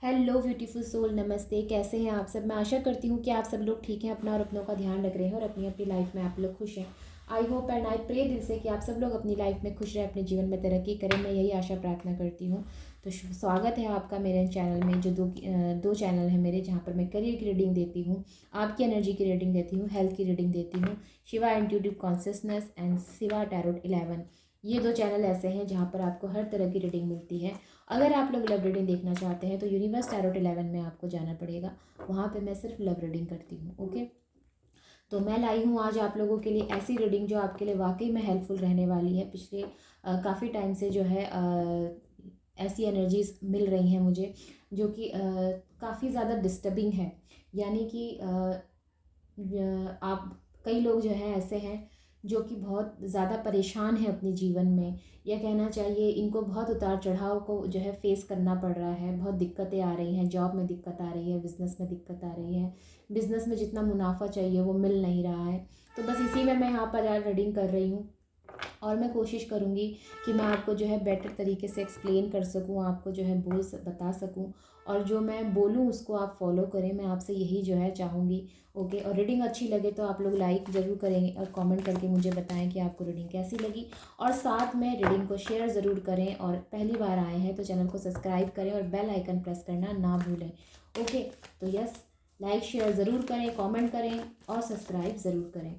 Hello beautiful soul, नमस्ते। कैसे हैं आप सब? मैं आशा करती हूँ कि आप सब लोग ठीक हैं, अपना और अपनों का ध्यान रख रहे हैं और अपनी अपनी लाइफ में आप लोग खुश हैं। I hope and I pray दिल से कि आप सब लोग अपनी लाइफ में खुश रहें, अपने जीवन में तरक्की करें। मैं यही आशा प्रार्थना करती हूँ। तो स्वागत है आपका मेरे चैनल में, जो दो चैनल है मेरे, जहाँ पर मैं करियर की रीडिंग देती हूँ, आपकी एनर्जी की रीडिंग देती हूँ, हेल्थ की रीडिंग देती हूँ। Shiva intuitive consciousness and Shiva tarot 11, ये दो चैनल ऐसे हैं जहाँ पर आपको हर तरह की रीडिंग मिलती है। अगर आप लोग लव रीडिंग देखना चाहते हैं तो यूनिवर्स टैरोट 11 में आपको जाना पड़ेगा। वहाँ पे मैं सिर्फ लव रीडिंग करती हूँ। ओके, तो मैं लाई हूँ आज आप लोगों के लिए ऐसी रीडिंग जो आपके लिए वाकई में हेल्पफुल रहने वाली है। पिछले काफ़ी टाइम से जो है ऐसी एनर्जीज मिल रही हैं मुझे, जो कि काफ़ी ज़्यादा डिस्टर्बिंग है। यानी कि आप कई लोग जो हैं ऐसे हैं जो कि बहुत ज़्यादा परेशान हैं अपने जीवन में, या कहना चाहिए इनको बहुत उतार चढ़ाव को जो है फेस करना पड़ रहा है। बहुत दिक्कतें आ रही हैं, जॉब में दिक्कत आ रही है, बिज़नेस में दिक्कत आ रही है, बिज़नेस में जितना मुनाफा चाहिए वो मिल नहीं रहा है। तो बस इसी में मैं यहाँ पर आज रीडिंग कर रही हूँ, और मैं कोशिश करूँगी कि मैं आपको जो है बेटर तरीके से एक्सप्लेन कर सकूँ, आपको जो है बता सकूँ, और जो मैं बोलूँ उसको आप फॉलो करें। मैं आपसे यही जो है चाहूँगी। ओके, और रीडिंग अच्छी लगे तो आप लोग लाइक ज़रूर करेंगे और कमेंट करके मुझे बताएं कि आपको रीडिंग कैसी लगी, और साथ में रीडिंग को शेयर ज़रूर करें। और पहली बार आए हैं तो चैनल को सब्सक्राइब करें और बेल आइकन प्रेस करना ना भूलें। ओके, तो यस, लाइक शेयर ज़रूर करें, कमेंट करें और सब्सक्राइब ज़रूर करें।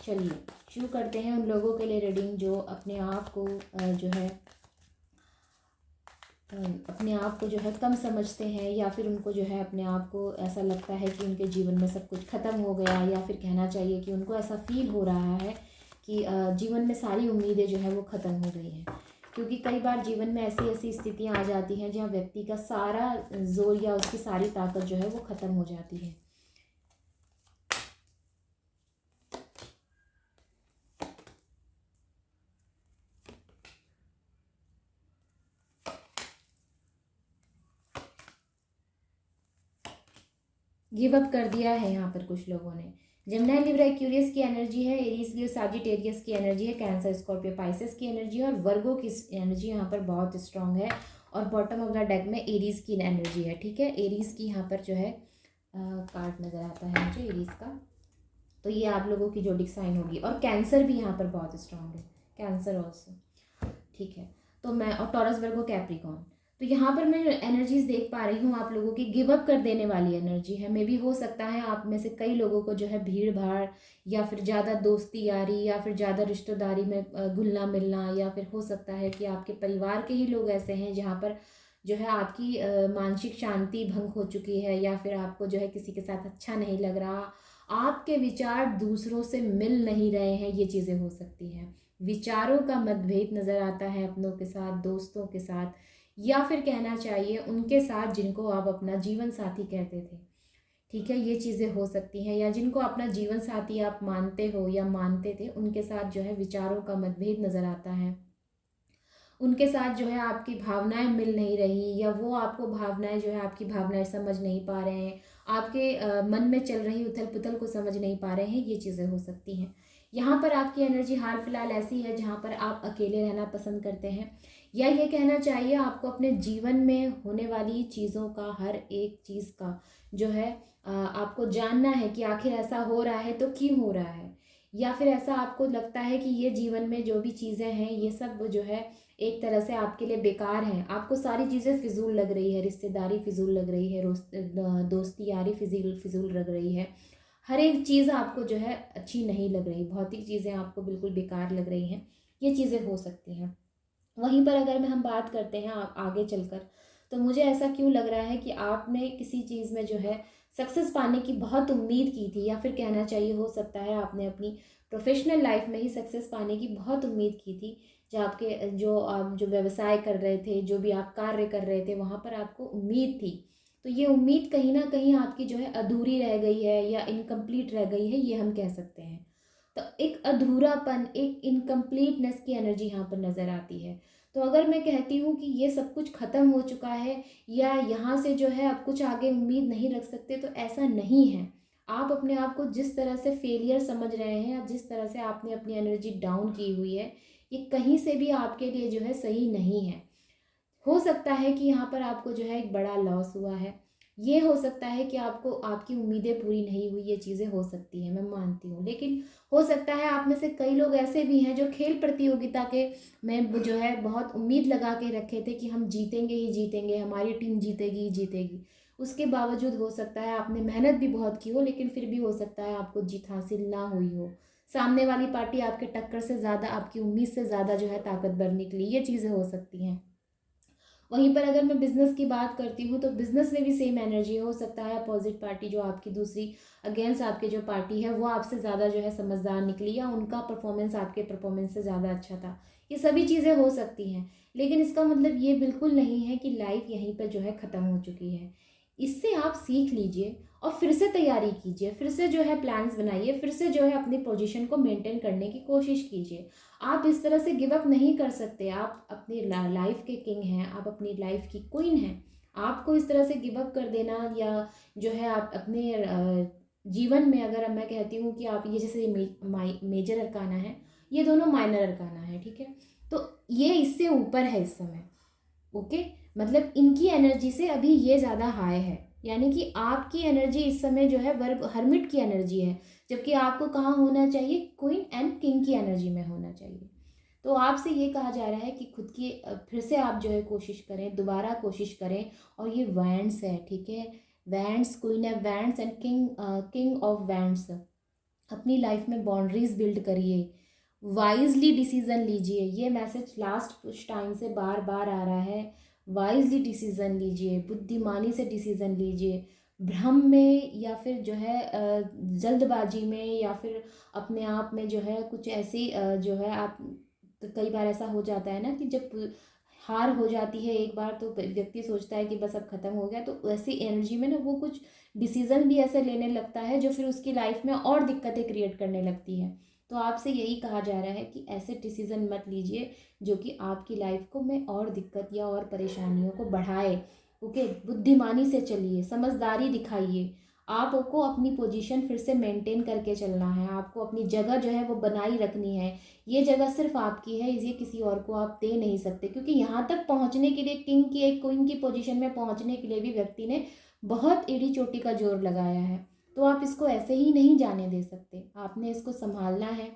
चलिए शुरू करते हैं उन लोगों के लिए रीडिंग जो अपने आप को जो है अपने आप को जो है कम समझते हैं, या फिर उनको जो है अपने आप को ऐसा लगता है कि उनके जीवन में सब कुछ ख़त्म हो गया, या फिर कहना चाहिए कि उनको ऐसा फील हो रहा है कि जीवन में सारी उम्मीदें जो है वो ख़त्म हो गई हैं। क्योंकि कई बार जीवन में ऐसी ऐसी स्थितियाँ आ जाती हैं जहाँ व्यक्ति का सारा जोर या उसकी सारी ताकत जो है वो ख़त्म हो जाती है। गिव अप कर दिया है यहाँ पर कुछ लोगों ने। जेमिनी, लिब्रा, एक्वेरियस की एनर्जी है, एरीज, लियो, सजिटेरियस की एनर्जी है, कैंसर, स्कॉर्पियो, पाइसेस की एनर्जी है, और वर्गो की एनर्जी यहाँ पर बहुत स्ट्रांग है। और बॉटम ऑफ द डेक में एरीज की एनर्जी है। ठीक है, एरीज की यहाँ पर जो है कार्ड नज़र आता है मुझे एरीज का। तो ये आप लोगों की जोडिक साइन होगी। और कैंसर भी यहाँ पर बहुत स्ट्रांग है, कैंसर ऑल्सो। ठीक है, तो मैं और टॉरस, वर्गो, कैप्रिकॉर्न। तो यहाँ पर मैं एनर्जीज देख पा रही हूँ आप लोगों की गिव अप कर देने वाली एनर्जी है। मे भी हो सकता है आप में से कई लोगों को जो है भीड़ भाड़, या फिर ज़्यादा दोस्ती यारी, या फिर ज़्यादा रिश्तेदारी में घुलना मिलना, या फिर हो सकता है कि आपके परिवार के ही लोग ऐसे हैं जहाँ पर जो है आपकी मानसिक शांति भंग हो चुकी है, या फिर आपको जो है किसी के साथ अच्छा नहीं लग रहा, आपके विचार दूसरों से मिल नहीं रहे हैं। ये चीज़ें हो सकती हैं। विचारों का मतभेद नज़र आता है अपनों के साथ, दोस्तों के साथ, या फिर कहना चाहिए उनके साथ जिनको आप अपना जीवन साथी कहते थे। ठीक है, ये चीज़ें हो सकती हैं। या जिनको अपना जीवन साथी आप मानते हो या मानते थे, उनके साथ जो है विचारों का मतभेद नज़र आता है। उनके साथ जो है आपकी भावनाएं मिल नहीं रही, या वो आपको भावनाएं जो है आपकी भावनाएं समझ नहीं पा रहे हैं, आपके मन में चल रही उथल पुथल को समझ नहीं पा रहे हैं। ये चीज़ें हो सकती हैं। यहाँ पर आपकी एनर्जी हाल फिलहाल ऐसी है जहाँ पर आप अकेले रहना पसंद करते हैं, या ये कहना चाहिए आपको अपने जीवन में होने वाली चीज़ों का, हर एक चीज़ का जो है आपको जानना है कि आखिर ऐसा हो रहा है तो क्यों हो रहा है। या फिर ऐसा आपको लगता है कि ये जीवन में जो भी चीज़ें हैं ये सब जो है एक तरह से आपके लिए बेकार हैं। आपको सारी चीज़ें फिजूल लग रही है, रिश्तेदारी फिजूल लग रही है, दोस्ती यारी फिजूल फिजूल लग रही है। हर एक चीज़ आपको जो है अच्छी नहीं लग रही, भौतिक चीज़ें आपको बिल्कुल बेकार लग रही हैं। ये चीज़ें हो सकती हैं। वहीं पर अगर हम बात करते हैं आगे चलकर, तो मुझे ऐसा क्यों लग रहा है कि आपने किसी चीज़ में जो है सक्सेस पाने की बहुत उम्मीद की थी, या फिर कहना चाहिए हो सकता है आपने अपनी प्रोफेशनल लाइफ में ही सक्सेस पाने की बहुत उम्मीद की थी। जो आप जो व्यवसाय कर रहे थे, जो भी आप कार्य कर रहे थे, वहाँ पर आपको उम्मीद थी। तो ये उम्मीद कहीं ना कहीं आपकी जो है अधूरी रह गई है, या इनकम्प्लीट रह गई है, ये हम कह सकते हैं। तो एक अधूरापन, एक इनकम्प्लीटनेस की एनर्जी यहाँ पर नज़र आती है। तो अगर मैं कहती हूँ कि ये सब कुछ ख़त्म हो चुका है, या यहाँ से जो है अब कुछ आगे उम्मीद नहीं रख सकते, तो ऐसा नहीं है। आप अपने आप को जिस तरह से फेलियर समझ रहे हैं, या जिस तरह से आपने अपनी एनर्जी डाउन की हुई है, ये कहीं से भी आपके लिए जो है सही नहीं है। हो सकता है कि यहाँ पर आपको जो है एक बड़ा लॉस हुआ है। ये हो सकता है कि आपको आपकी उम्मीदें पूरी नहीं हुई, ये चीज़ें हो सकती हैं, मैं मानती हूँ। लेकिन हो सकता है आप में से कई लोग ऐसे भी हैं जो खेल प्रतियोगिता के में जो है बहुत उम्मीद लगा के रखे थे कि हम जीतेंगे ही जीतेंगे, हमारी टीम जीतेगी ही जीतेगी। उसके बावजूद हो सकता है आपने मेहनत भी बहुत की हो, लेकिन फिर भी हो सकता है आपको जीत हासिल ना हुई हो। सामने वाली पार्टी आपके टक्कर से ज़्यादा, आपकी उम्मीद से ज़्यादा जो है ताकतवर निकली, ये चीज़ें हो सकती हैं। वहीं पर अगर मैं बिज़नेस की बात करती हूँ तो बिज़नेस में भी सेम एनर्जी हो सकता है अपोजिट पार्टी जो आपकी दूसरी अगेंस्ट आपके जो पार्टी है वो आपसे ज़्यादा जो है समझदार निकली, या उनका परफॉर्मेंस आपके परफॉर्मेंस से ज़्यादा अच्छा था। ये सभी चीज़ें हो सकती हैं, लेकिन इसका मतलब ये बिल्कुल नहीं है कि लाइफ यहीं पर जो है ख़त्म हो चुकी है। इससे आप सीख लीजिए और फिर से तैयारी कीजिए, फिर से जो है प्लान्स बनाइए, फिर से जो है अपनी पोजीशन को मेंटेन करने की कोशिश कीजिए। आप इस तरह से गिव अप नहीं कर सकते। आप अपनी लाइफ के किंग हैं, आप अपनी लाइफ की क्वीन हैं। आपको इस तरह से गिव अप कर देना, या जो है आप अपने जीवन में, अगर मैं कहती हूँ कि आप ये जैसे मेजर अरकाना है, ये दोनों माइनर अरकाना है, ठीक है। तो ये इससे ऊपर है इस समय, ओके। मतलब इनकी एनर्जी से अभी ये ज़्यादा हाई है, यानी कि आपकी एनर्जी इस समय जो है वर्ग हर्मिट की एनर्जी है, जबकि आपको कहाँ होना चाहिए, क्वीन एंड किंग की एनर्जी में होना चाहिए। तो आपसे ये कहा जा रहा है कि खुद की फिर से आप जो है कोशिश करें, दोबारा कोशिश करें। और ये वैंड्स है, ठीक है, वैंड्स, क्वीन है wands and king of wands. अपनी लाइफ में बाउंड्रीज बिल्ड करिए, वाइजली डिसीजन लीजिए। ये मैसेज लास्ट कुछ टाइम से बार बार आ रहा है। वाइजली डिसीजन लीजिए, बुद्धिमानी से डिसीजन लीजिए। भ्रम में या फिर जो है जल्दबाजी में, या फिर अपने आप में जो है कुछ ऐसी जो है आप, तो कई बार ऐसा हो जाता है ना कि जब हार हो जाती है एक बार तो व्यक्ति सोचता है कि बस अब ख़त्म हो गया, तो ऐसी एनर्जी में ना वो कुछ डिसीज़न भी ऐसे लेने लगता है जो फिर उसकी लाइफ में और दिक्कतें क्रिएट करने लगती हैं। तो आपसे यही कहा जा रहा है कि ऐसे डिसीज़न मत लीजिए जो कि आपकी लाइफ को में और दिक्कत या और परेशानियों को बढ़ाए। ओके, बुद्धिमानी से चलिए, समझदारी दिखाइए। आपको अपनी पोजीशन फिर से मेंटेन करके चलना है, आपको अपनी जगह जो है वो बनाई रखनी है। ये जगह सिर्फ आपकी है, ये किसी और को आप दे नहीं सकते, क्योंकि यहाँ तक पहुँचने के लिए, किंग की एक क्वीन की पोजीशन में पहुँचने के लिए भी व्यक्ति ने बहुत एड़ी चोटी का जोर लगाया है। तो आप इसको ऐसे ही नहीं जाने दे सकते, आपने इसको संभालना है,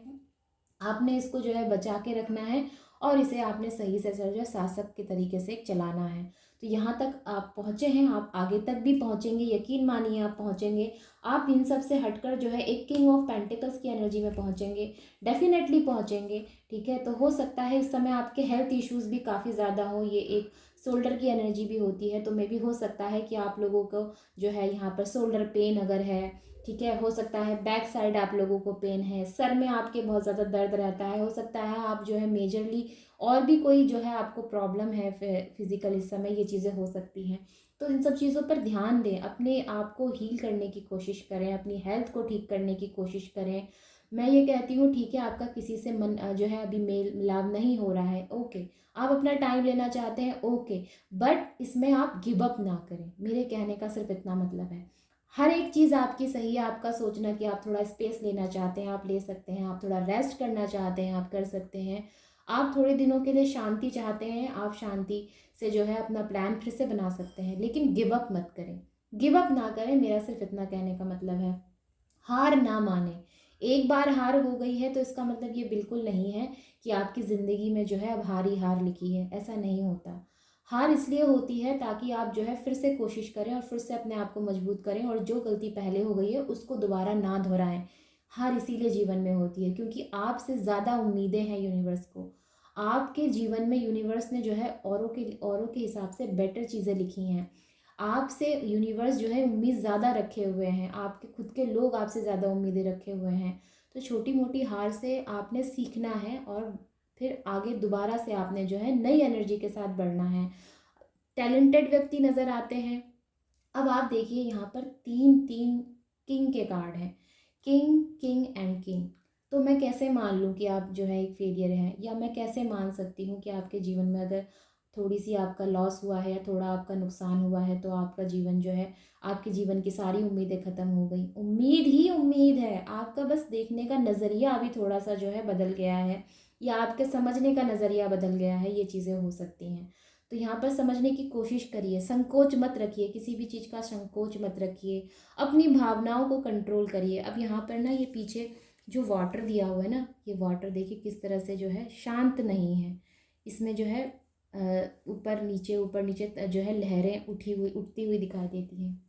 आपने इसको जो है बचा के रखना है, और इसे आपने सही से जो है शासक के तरीके से चलाना है। तो यहाँ तक आप पहुँचे हैं, आप आगे तक भी पहुँचेंगे, यकीन मानिए आप पहुँचेंगे। आप इन सब से हटकर जो है एक किंग ऑफ पेंटिकल्स की एनर्जी में पहुँचेंगे, डेफिनेटली पहुँचेंगे, ठीक है। तो हो सकता है इस समय आपके हेल्थ इश्यूज़ भी काफ़ी ज़्यादा हो, ये एक शोल्डर की एनर्जी भी होती है, तो मे भी हो सकता है कि आप लोगों को जो है यहाँ पर शोल्डर पेन अगर है, ठीक है, हो सकता है बैक साइड आप लोगों को पेन है, सर में आपके बहुत ज़्यादा दर्द रहता है, हो सकता है आप जो है मेजरली और भी कोई जो है आपको प्रॉब्लम है फिजिकल, इस समय ये चीज़ें हो सकती हैं। तो इन सब चीज़ों पर ध्यान दें, अपने आप को हील करने की कोशिश करें, अपनी हेल्थ को ठीक करने की कोशिश करें। मैं ये कहती हूँ ठीक है, आपका किसी से मन जो है अभी मेल मिलाप नहीं हो रहा है, ओके, आप अपना टाइम लेना चाहते हैं, ओके, बट इसमें आप गिव अप ना करें। मेरे कहने का सिर्फ इतना मतलब है। हर एक चीज़ आपकी सही है, आपका सोचना कि आप थोड़ा स्पेस लेना चाहते हैं, आप ले सकते हैं, आप थोड़ा रेस्ट करना चाहते हैं, आप कर सकते हैं, आप थोड़े दिनों के लिए शांति चाहते हैं, आप शांति से जो है अपना प्लान फिर से बना सकते हैं, लेकिन गिव अप मत करें, गिव अप ना करें। मेरा सिर्फ इतना कहने का मतलब है, हार ना माने। एक बार हार हो गई है तो इसका मतलब ये बिल्कुल नहीं है कि आपकी ज़िंदगी में जो है अब हार ही हार लिखी है, ऐसा नहीं होता। हार इसलिए होती है ताकि आप जो है फिर से कोशिश करें और फिर से अपने आप को मजबूत करें, और जो गलती पहले हो गई है उसको दोबारा ना दोहराएं। हार इसीलिए जीवन में होती है क्योंकि आपसे ज़्यादा उम्मीदें हैं यूनिवर्स को। आपके जीवन में यूनिवर्स ने जो है औरों के हिसाब से बेटर चीज़ें लिखी हैं। आपसे यूनिवर्स जो है उम्मीद ज़्यादा रखे हुए हैं, आपके खुद के लोग आपसे ज़्यादा उम्मीदें रखे हुए हैं। तो छोटी मोटी हार से आपने सीखना है, और फिर आगे दोबारा से आपने जो है नई एनर्जी के साथ बढ़ना है। टैलेंटेड व्यक्ति नज़र आते हैं। अब आप देखिए यहाँ पर तीन तीन किंग के कार्ड हैं, किंग, किंग एंड किंग। तो मैं कैसे मान लूँ कि आप जो है एक फेलियर हैं, या मैं कैसे मान सकती हूँ कि आपके जीवन में अगर थोड़ी सी आपका लॉस हुआ है या थोड़ा आपका नुकसान हुआ है तो आपका जीवन जो है, आपके जीवन की सारी उम्मीदें ख़त्म हो गई। उम्मीद ही उम्मीद है, आपका बस देखने का नज़रिया अभी थोड़ा सा जो है बदल गया है, या आपके समझने का नज़रिया बदल गया है, ये चीज़ें हो सकती हैं। तो यहाँ पर समझने की कोशिश करिए, संकोच मत रखिए, किसी भी चीज़ का संकोच मत रखिए, अपनी भावनाओं को कंट्रोल करिए। अब यहाँ पर ना ये पीछे जो वाटर दिया हुआ है ना, ये वाटर देखिए किस तरह से जो है शांत नहीं है, इसमें जो है ऊपर नीचे जो है लहरें उठती हुई दिखाई देती हैं।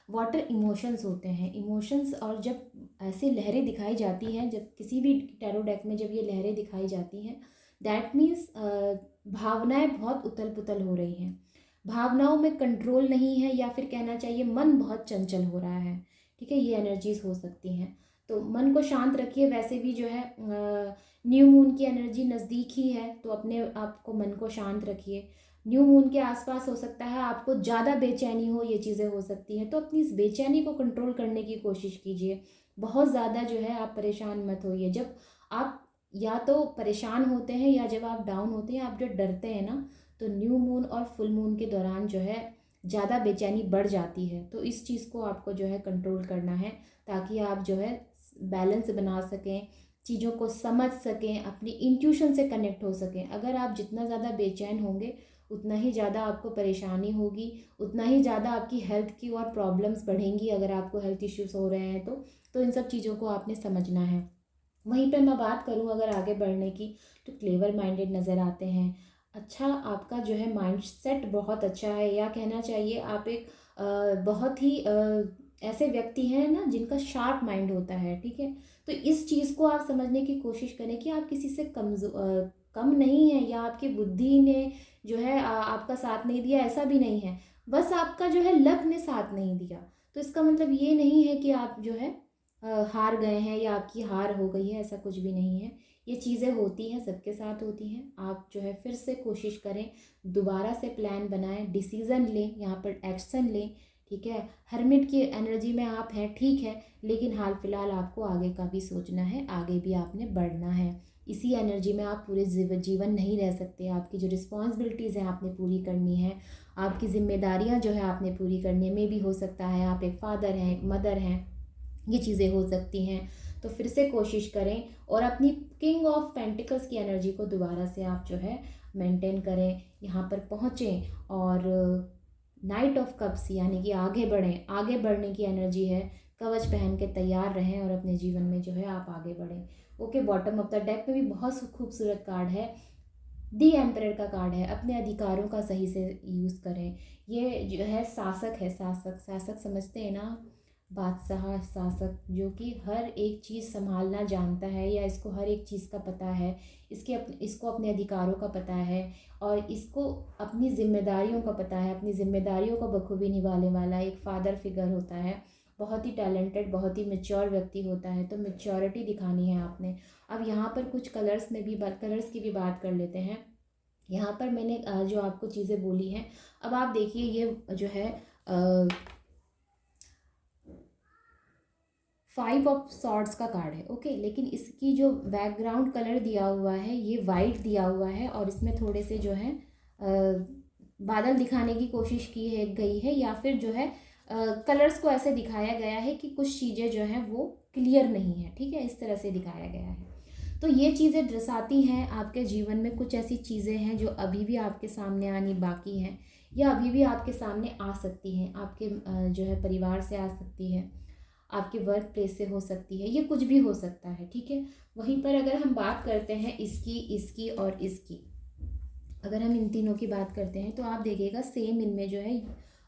वाटर इमोशंस होते हैं, इमोशंस, और जब ऐसी लहरें दिखाई जाती हैं, जब किसी भी टैरो डेक में जब ये लहरें दिखाई जाती हैं, दैट मीन्स भावनाएं बहुत उथल पुथल हो रही हैं, भावनाओं में कंट्रोल नहीं है, या फिर कहना चाहिए मन बहुत चंचल हो रहा है। ठीक है, ये एनर्जीज हो सकती हैं। तो मन को शांत रखिए। वैसे भी जो है न्यू मून की एनर्जी नज़दीक ही है, तो अपने आप को, मन को शांत रखिए। न्यू मून के आसपास हो सकता है आपको ज़्यादा बेचैनी हो, ये चीज़ें हो सकती हैं, तो अपनी इस बेचैनी को कंट्रोल करने की कोशिश कीजिए। बहुत ज़्यादा जो है आप परेशान मत होइए। जब आप या तो परेशान होते हैं या जब आप डाउन होते हैं, आप जो डरते हैं ना, तो न्यू मून और फुल मून के दौरान जो है ज़्यादा बेचैनी बढ़ जाती है। तो इस चीज़ को आपको जो है कंट्रोल करना है, ताकि आप जो है बैलेंस बना सकें, चीज़ों को समझ सकें, अपनी इंट्यूशन से कनेक्ट हो सकें। अगर आप जितना ज़्यादा बेचैन होंगे, उतना ही ज़्यादा आपको परेशानी होगी, उतना ही ज़्यादा आपकी हेल्थ की और प्रॉब्लम्स बढ़ेंगी। अगर आपको हेल्थ इश्यूज़ हो रहे हैं तो इन सब चीज़ों को आपने समझना है। वहीं पे मैं बात करूँ अगर आगे बढ़ने की, तो क्लेवर माइंडेड नज़र आते हैं। अच्छा, आपका जो है माइंड सेट बहुत अच्छा है, या कहना चाहिए आप एक बहुत ही ऐसे व्यक्ति हैं ना जिनका शार्प माइंड होता है। ठीक है, तो इस चीज़ को आप समझने की कोशिश करें कि आप किसी से कम नहीं है, या आपकी बुद्धि ने जो है आपका साथ नहीं दिया, ऐसा भी नहीं है। बस आपका जो है लक ने साथ नहीं दिया। तो इसका मतलब ये नहीं है कि आप जो है हार गए हैं या आपकी हार हो गई है, ऐसा कुछ भी नहीं है। ये चीज़ें होती हैं, सबके साथ होती हैं। आप जो है फिर से कोशिश करें, दोबारा से प्लान बनाएं, डिसीज़न लें, यहाँ पर एक्शन लें। ठीक है, हर्मिट की एनर्जी में आप हैं, ठीक है, लेकिन हाल फिलहाल आपको आगे का भी सोचना है, आगे भी आपने बढ़ना है। इसी एनर्जी में आप पूरे जीवन नहीं रह सकते। आपकी जो रिस्पॉन्सिबिलिटीज़ हैं आपने पूरी करनी है, आपकी जिम्मेदारियां जो है आपने पूरी करनी है। मे भी हो सकता है आप एक फादर हैं, एक मदर हैं, ये चीज़ें हो सकती हैं। तो फिर से कोशिश करें और अपनी किंग ऑफ पेंटिकल्स की एनर्जी को दोबारा से आप जो है मेंटेन करें, यहाँ पर पहुँचें, और नाइट ऑफ कप्स यानी कि आगे बढ़ें, आगे बढ़ने की एनर्जी है। कवच पहन के तैयार रहें और अपने जीवन में जो है आप आगे बढ़ें। Okay, bottom of the deck में भी बहुत खूबसूरत कार्ड है, दी एम्परर का कार्ड है। अपने अधिकारों का सही से यूज़ करें। ये जो है शासक है, शासक, शासक समझते हैं ना, बादशाह, शासक, जो कि हर एक चीज़ संभालना जानता है, या इसको हर एक चीज़ का पता है, इसको अपने अधिकारों का पता है, और इसको अपनी जिम्मेदारियों का पता है, अपनी जिम्मेदारियों को बखूबी निभाने वाला एक फादर फिगर होता है। बहुत ही टैलेंटेड, बहुत ही मेच्योर व्यक्ति होता है। तो मेच्योरिटी दिखानी है आपने। अब यहाँ पर कुछ कलर्स की भी बात कर लेते हैं। यहाँ पर मैंने जो आपको चीज़ें बोली हैं, अब आप देखिए, ये जो है 5 ऑफ सॉर्ड्स का कार्ड है। ओके, लेकिन इसकी जो बैकग्राउंड कलर दिया हुआ है, ये वाइट दिया हुआ है, और इसमें थोड़े से जो है बादल दिखाने की कोशिश गई है, या फिर जो है कलर्स को ऐसे दिखाया गया है कि कुछ चीज़ें जो हैं वो क्लियर नहीं है। ठीक है, इस तरह से दिखाया गया है। तो ये चीज़ें दर्शाती हैं आपके जीवन में कुछ ऐसी चीज़ें हैं जो अभी भी आपके सामने आनी बाकी हैं, या अभी भी आपके सामने आ सकती हैं। आपके जो है परिवार से आ सकती है, आपके वर्क प्लेस से हो सकती है, ये कुछ भी हो सकता है। ठीक है, वहीं पर अगर हम बात करते हैं इसकी और इसकी, अगर हम इन तीनों की बात करते हैं, तो आप देखिएगा सेम इनमें जो है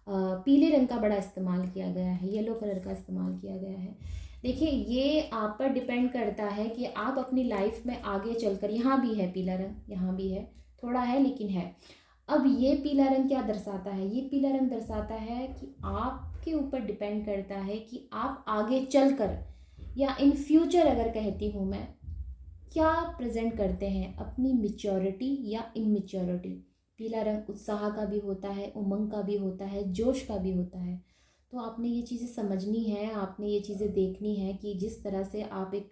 पीले रंग का बड़ा इस्तेमाल किया गया है, येलो कलर का इस्तेमाल किया गया है। देखिए, ये आप पर डिपेंड करता है कि आप अपनी लाइफ में आगे चलकर, यहाँ भी है पीला रंग, यहाँ भी है, थोड़ा है लेकिन है। अब ये पीला रंग क्या दर्शाता है? ये पीला रंग दर्शाता है कि आपके ऊपर डिपेंड करता है कि आप आगे चलकर, या इन फ्यूचर अगर कहती हूँ मैं, क्या प्रेजेंट करते हैं, अपनी मेच्योरिटी या इमेच्योरिटी। पीला रंग उत्साह का भी होता है, उमंग का भी होता है, जोश का भी होता है। तो आपने ये चीज़ें समझनी है, आपने ये चीज़ें देखनी है कि जिस तरह से आप एक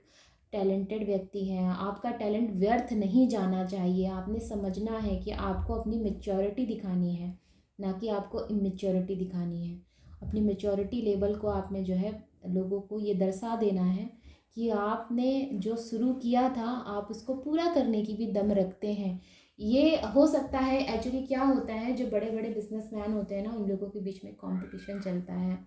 टैलेंटेड व्यक्ति हैं, आपका टैलेंट व्यर्थ नहीं जाना चाहिए। आपने समझना है कि आपको अपनी मेच्योरिटी दिखानी है, ना कि आपको इमेच्योरिटी दिखानी है। अपनी मेच्योरिटी लेवल को आपने जो है लोगों को ये दर्शा देना है कि आपने जो शुरू किया था, आप उसको पूरा करने की भी दम रखते हैं। ये हो सकता है, एक्चुअली क्या होता है, जो बड़े बड़े बिजनेसमैन होते हैं ना, उन लोगों के बीच में कंपटीशन चलता है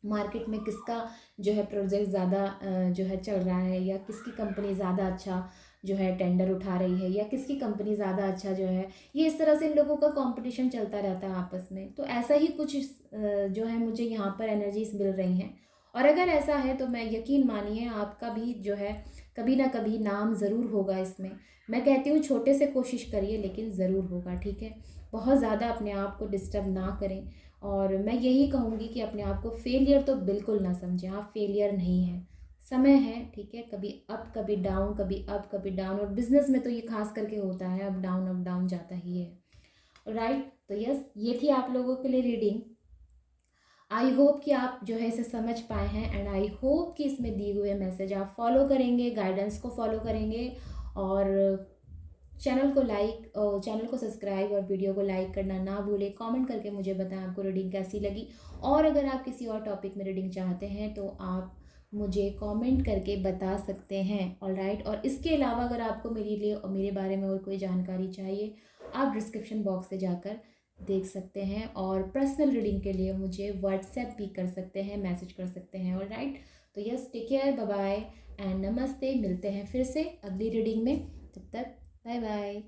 मार्केट में किसका जो है प्रोजेक्ट ज़्यादा जो है चल रहा है, या किसकी कंपनी ज़्यादा अच्छा जो है टेंडर उठा रही है, या किसकी कंपनी ज़्यादा अच्छा जो है, ये इस तरह से इन लोगों का कंपटीशन चलता रहता है आपस में। तो ऐसा ही कुछ जो है मुझे यहाँ पर एनर्जीज मिल रही हैं। और अगर ऐसा है तो मैं यकीन मानिए आपका भी जो है कभी ना कभी नाम ज़रूर होगा इसमें। मैं कहती हूँ छोटे से कोशिश करिए, लेकिन ज़रूर होगा, ठीक है। बहुत ज़्यादा अपने आप को डिस्टर्ब ना करें। और मैं यही कहूँगी कि अपने आप को फेलियर तो बिल्कुल ना समझें, आप फेलियर नहीं हैं। समय है, ठीक है, कभी अप कभी डाउन, कभी अप कभी डाउन, और बिजनेस में तो ये खास करके होता है, अप डाउन जाता ही है, राइट। तो यस, ये थी आप लोगों के लिए रीडिंग। आई होप कि आप जो है इसे समझ पाए हैं, एंड आई होप कि इसमें दिए हुए मैसेज आप फॉलो करेंगे, गाइडेंस को फॉलो करेंगे, और चैनल को लाइक, चैनल को सब्सक्राइब और वीडियो को लाइक करना ना भूलें। कमेंट करके मुझे बताएं आपको रीडिंग कैसी लगी, और अगर आप किसी और टॉपिक में रीडिंग चाहते हैं तो आप मुझे कमेंट करके बता सकते हैं, ऑलराइट। और इसके अलावा अगर आपको मेरे लिए और मेरे बारे में और कोई जानकारी चाहिए, आप डिस्क्रिप्शन बॉक्स से जाकर देख सकते हैं, और पर्सनल रीडिंग के लिए मुझे व्हाट्सएप भी कर सकते हैं, मैसेज कर सकते हैं, ऑलराइट। तो yes, take care, bye bye and नमस्ते। मिलते हैं फिर से अगली रीडिंग में, तब तक बाय बाय।